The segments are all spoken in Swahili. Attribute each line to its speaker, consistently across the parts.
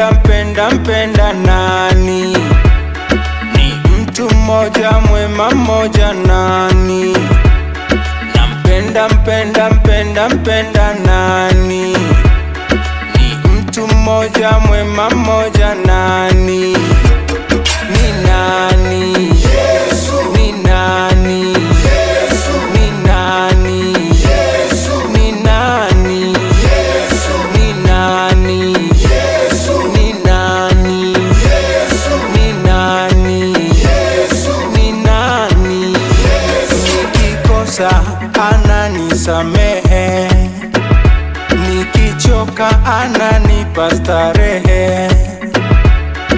Speaker 1: mpenda nani? Ni mtu mmoja mwema mmoja nani? Nampenda mpenda nani? Ni mtu mmoja mwema mmoja nani? Ni nani? Yesu. Ni nani? Yesu. Ni nani? Yesu. Ni nani? Yesu. Ni nani? Yesu. Ni nani? Yesu. Ni nani? Yesu. Ni nani? Yesu. Nikikosa ananisamehe, nikichoka ananipa starehe.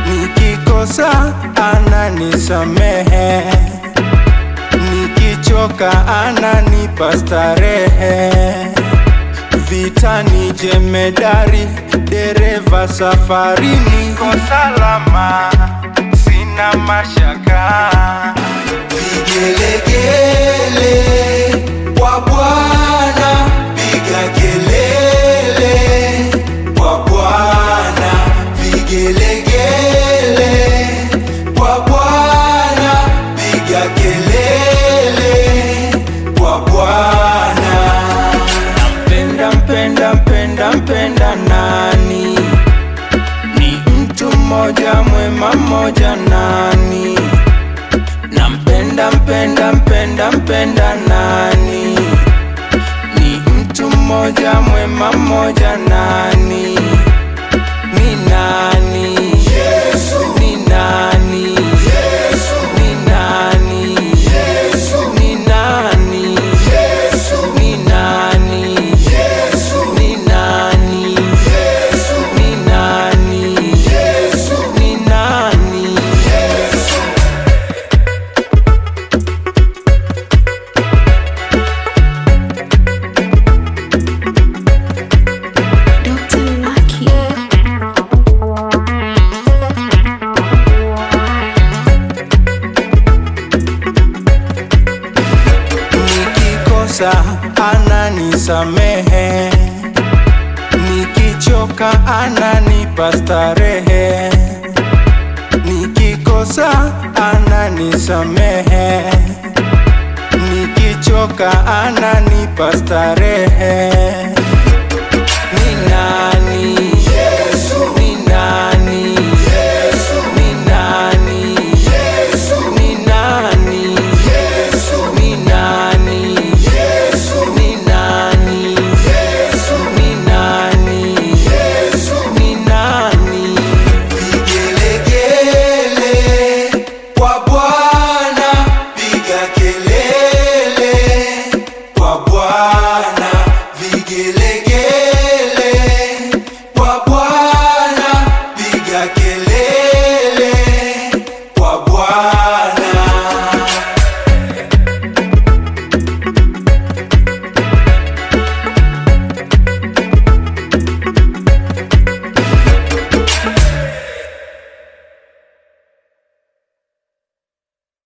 Speaker 1: Nikikosa ananisamehe, nikichoka ananipa starehe. Vitani jemedari, dereva safarini, niko salama, sina mashaka. Vigelegele kwa Bwana, piga kelele kwa Bwana. Vigelegele kwa Bwana, piga kelele kwa Bwana. Nampenda mpenda nani? Ni mtu mmoja mwema mmoja nani? Nampenda mpenda nani? Ni mtu mmoja mwema mmoja nani? Ni nani? Yesu. Ni nani? Yesu. Ni nani? Yesu. Ni nani? Yesu. Ni nani? Yesu. Ni nani? Yesu. Ni nani? Yesu. Ni nani? Yesu.
Speaker 2: Dr. Lucky.
Speaker 1: Nikikosa ananisamehe, nikichoka ananipa starehe. Nikikosa ananisamehe, nikichoka ananipa starehe. Ni nani? Yesu. Ni nani? Yesu. Ni nani? Yesu. Ni nani? Yesu. Ni nani? Yesu. Ni nani? Yesu. Ni nani? Yesu. Ni nani? Vigelegele kwa Bwana, piga kelele